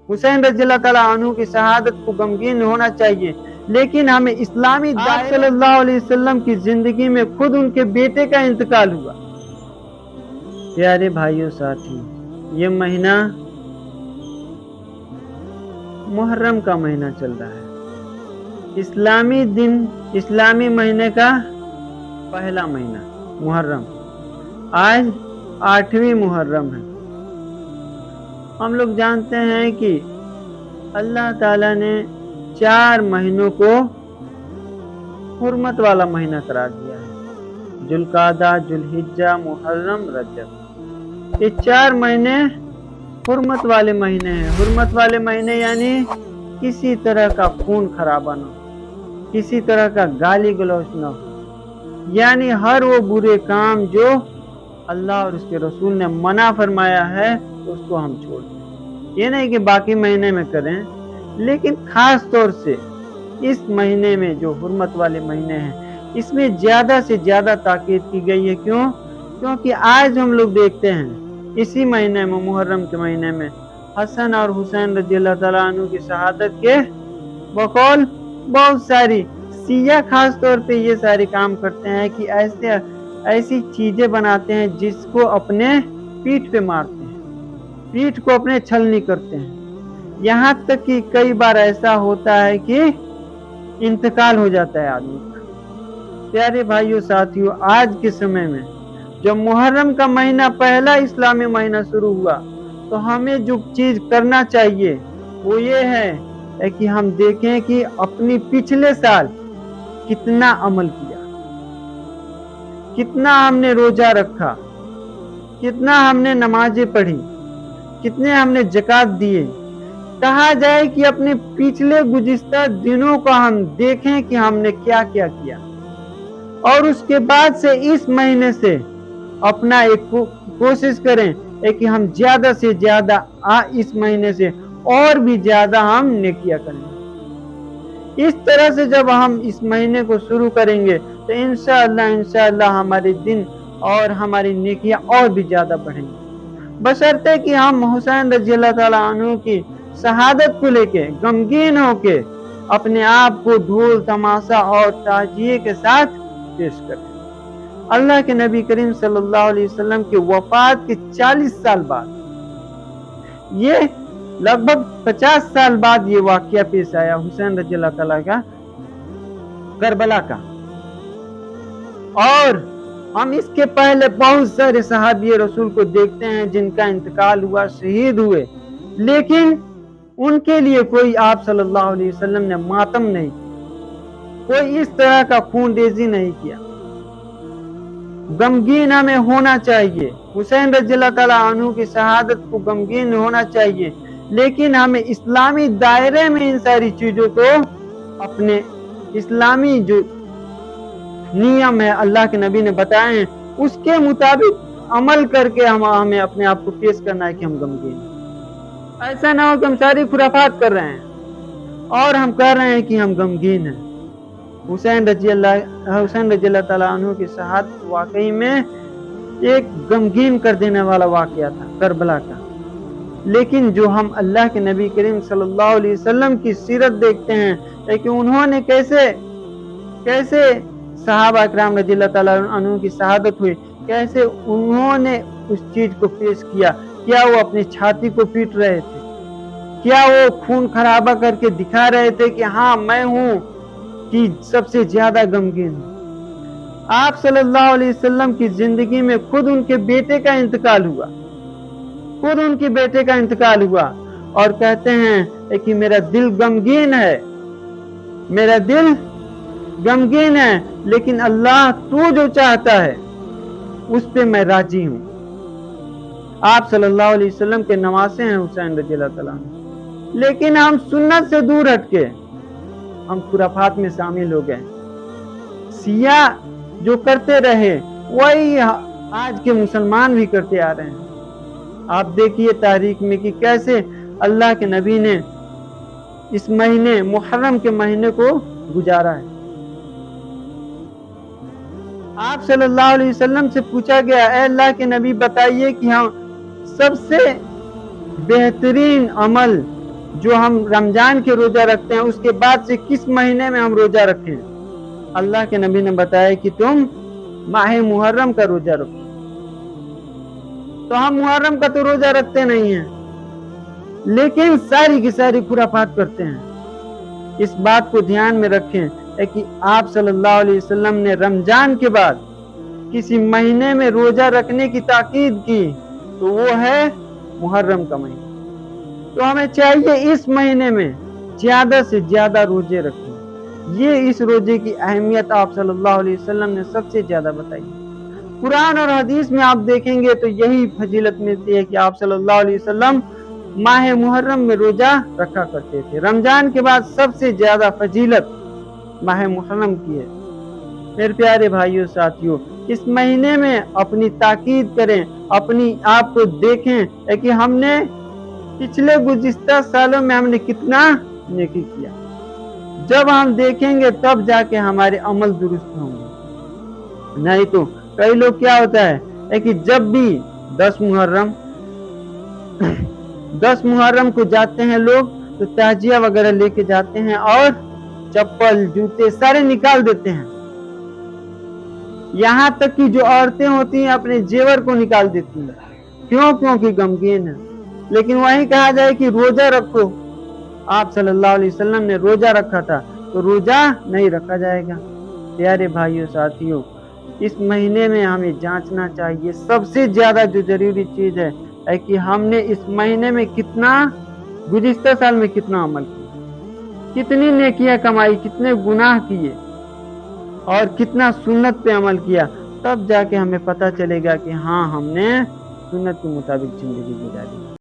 حسین رضی اللہ تعالیٰ عنہ کی شہادت کو غمگین ہونا چاہیے، لیکن ہمیں اسلامی آپ صلی اللہ علیہ وسلم کی زندگی میں خود ان کے بیٹے کا انتقال ہوا۔ پیارے بھائیوں ساتھی، یہ مہینہ محرم کا مہینہ چل رہا ہے، اسلامی مہینے کا پہلا مہینہ محرم، آج 8ویں محرم ہے۔ ہم لوگ جانتے ہیں کہ اللہ تعالیٰ نے 4 مہینوں کو حرمت والا مہینہ قرار دیا ہے، ذوالقعدہ، ذوالحجہ، محرم، رجب۔ یہ 4 مہینے حرمت والے مہینے ہیں۔ حرمت والے مہینے یعنی کسی طرح کا خون خرابہ نہ ہو، کسی طرح کا گالی گلوچ نہ ہو، یعنی ہر وہ برے کام جو اللہ اور اس کے رسول نے منع فرمایا ہے اس کو ہم چھوڑ دیں۔ یہ نہیں کہ باقی مہینے میں کریں، لیکن خاص طور سے اس مہینے میں جو حرمت والے مہینے ہیں اس میں زیادہ سے زیادہ تاکید کی گئی ہے۔ کیونکہ آج ہم لوگ دیکھتے ہیں اسی مہینے میں، محرم کے مہینے میں، حسن اور حسین رضی اللہ تعالیٰ عنہ کی شہادت کے بقول بہت ساری شیعہ خاص طور پہ یہ سارے کام کرتے ہیں کہ ایسی چیزیں بناتے ہیں جس کو اپنے پیٹھ پہ مارتے ہیں، پیٹھ کو اپنے چھلنی کرتے ہیں، یہاں تک کہ کئی بار ایسا ہوتا ہے کہ انتقال ہو جاتا ہے آدمی کا۔ پیارے بھائیوں ساتھیوں، آج کے سمے میں جب محرم کا مہینہ پہلا اسلامی مہینہ شروع ہوا تو ہمیں جو چیز کرنا چاہیے وہ یہ ہے کہ ہم دیکھیں کہ اپنی پچھلے سال کتنا عمل کیا، کتنا ہم نے روزہ رکھا، کتنا ہم نے نمازیں پڑھی، کتنے ہم نے زکوٰۃ دیے۔ کہا جائے کہ اپنے پچھلے گزشتہ دنوں کو ہم دیکھیں کہ ہم نے کیا کیا کیا، اور اس کے بعد سے اس مہینے سے اپنا ایک کوشش کریں کہ ہم زیادہ سے زیادہ اس مہینے سے اور بھی زیادہ ہم نیکیاں کریں۔ اس طرح سے جب ہم اس مہینے کو شروع کریں گے تو انشاءاللہ ہمارے دن اور ہماری نیکیاں اور بھی زیادہ بڑھیں گی، بشرطے کہ ہم حسین رضی اللہ تعالیٰ عنہ کی شہادت کو لے کے غمگین ہو کے اپنے آپ کو ڈھول تماشا اور تعزیے کے ساتھ پیش کریں۔ اللہ کے نبی کریم صلی اللہ علیہ وسلم کی وفات کے 40 سال بعد، یہ لگ بھگ 50 سال بعد یہ واقعہ پیش آیا حسین رضی اللہ تعالیٰ کا کربلا کا، اور ہم اس کے پہلے بہت سارے صحابی رسول کو دیکھتے ہیں جن کا انتقال ہوا، شہید ہوئے، لیکن ان کے لیے کوئی آپ صلی اللہ علیہ وسلم نے ماتم نہیں کیا، کوئی اس طرح کا خون ریزی نہیں کیا۔ غمگین ہمیں ہونا چاہیے، حسین رضی اللہ تعالیٰ عنہ کی شہادت کو غمگین ہونا چاہیے، لیکن ہمیں اسلامی دائرے میں ان ساری چیزوں کو اپنے اسلامی جو نیم ہے اللہ کے نبی نے بتائے ہیں اس کے مطابق عمل کر کے ہمیں اپنے آپ کو پیش کرنا ہے کہ ہم غمگین ہیں۔ ایسا نہ ہو کہ ہم ساری خرافات کر رہے ہیں اور ہم کہہ رہے ہیں کہ ہم غمگین ہیں۔ حسین رضی اللہ تعالیٰ عنہ کی شہادت واقعی میں ایک غمگین کر دینے والا واقعہ تھا کربلا کا، لیکن جو ہم اللہ کے نبی کریم صلی اللہ علیہ وسلم کی سیرت دیکھتے ہیں کہ انہوں نے کیسے صحابہ اکرام رضی اللہ تعالیٰ عنہ کی شہادت ہوئی، کیسے انہوں نے اس چیز کو پیش کیا، کیا وہ اپنی چھاتی کو پیٹ رہے تھے، کیا وہ خون خرابہ کر کے دکھا رہے تھے کہ ہاں میں ہوں کہ سب سے زیادہ غمگین ہوں۔ آپ صلی اللہ علیہ وسلم کی زندگی میں خود ان کے بیٹے کا انتقال ہوا، اور کہتے ہیں کہ میرا دل غمگین ہے، لیکن اللہ تو جو چاہتا ہے اس پہ میں راضی ہوں۔ آپ صلی اللہ علیہ وسلم کے نواسے ہیں حسین رضی اللہ تعالیٰ عنہ، لیکن ہم سنت سے دور ہٹ کے ہم خرافات میں شامل ہو گئے۔ شیعہ جو کرتے رہے وہی آج کے مسلمان بھی کرتے آ رہے ہیں۔ آپ دیکھیے تاریخ میں کہ کیسے اللہ کے نبی نے اس مہینے محرم کے مہینے کو گزارا ہے۔ آپ صلی اللہ علیہ وسلم سے پوچھا گیا، اے اللہ کے نبی بتائیے کہ ہم سب سے بہترین عمل جو ہم رمضان کے روزہ رکھتے ہیں اس کے بعد سے کس مہینے میں ہم روزہ رکھیں؟ اللہ کے نبی نے بتایا کہ تم ماہ محرم کا روزہ رکھو. تو ہم محرم کا تو روزہ رکھتے نہیں ہیں لیکن ساری کی ساری خرافات کرتے ہیں. اس بات کو دھیان میں رکھیں کہ آپ صلی اللہ علیہ وسلم نے رمضان کے بعد کسی مہینے میں روزہ رکھنے کی تاکید کی تو وہ ہے محرم کا مہینہ. تو ہمیں چاہیے اس مہینے میں زیادہ سے زیادہ روزے رکھیں. یہ اس روزے کی اہمیت آپ صلی اللہ علیہ وسلم نے سب سے زیادہ بتائی. قرآن اور حدیث میں آپ دیکھیں گے تو یہی فضیلت ملتی ہے کہ آپ صلی اللہ علیہ وسلم ماہ محرم میں روزہ رکھا کرتے تھے. رمضان کے بعد سب سے زیادہ فضیلت ماہ محرم کی ہے. میرے پیارے بھائیوں ساتھیوں، اس مہینے میں اپنی تاکید کریں، اپنی آپ کو دیکھیں کہ ہم نے پچھلے گزشتہ سالوں میں ہم نے کتنا نیکی کیا. جب ہم دیکھیں گے تب جا کے ہمارے عمل درست ہوں گے. نہیں تو کئی لوگ کیا ہوتا ہے کہ جب بھی 10 محرم کو جاتے ہیں لوگ تو تعزیہ وغیرہ لے کے جاتے ہیں اور چپل جوتے سارے نکال دیتے ہیں. یہاں تک کہ جو عورتیں ہوتی ہیں اپنے زیور کو نکال دیتی ہیں. کیونکہ غمگین ہے. لیکن وہی کہا جائے کہ روزہ رکھو. آپ صلی اللہ علیہ وسلم نے روزہ رکھا تھا تو روزہ نہیں رکھا جائے گا. پیارے بھائیوں ساتھیوں، اس مہینے میں ہمیں جانچنا چاہیے. سب سے زیادہ جو ضروری چیز ہے کہ ہم نے اس مہینے میں کتنا، گزشتہ سال میں کتنا عمل کیا، کتنی نیکیاں کمائی، کتنے گناہ کیے اور کتنا سنت پہ عمل کیا. تب جا کے ہمیں پتہ چلے گا کہ ہاں ہم نے سنت کے مطابق زندگی گزاری.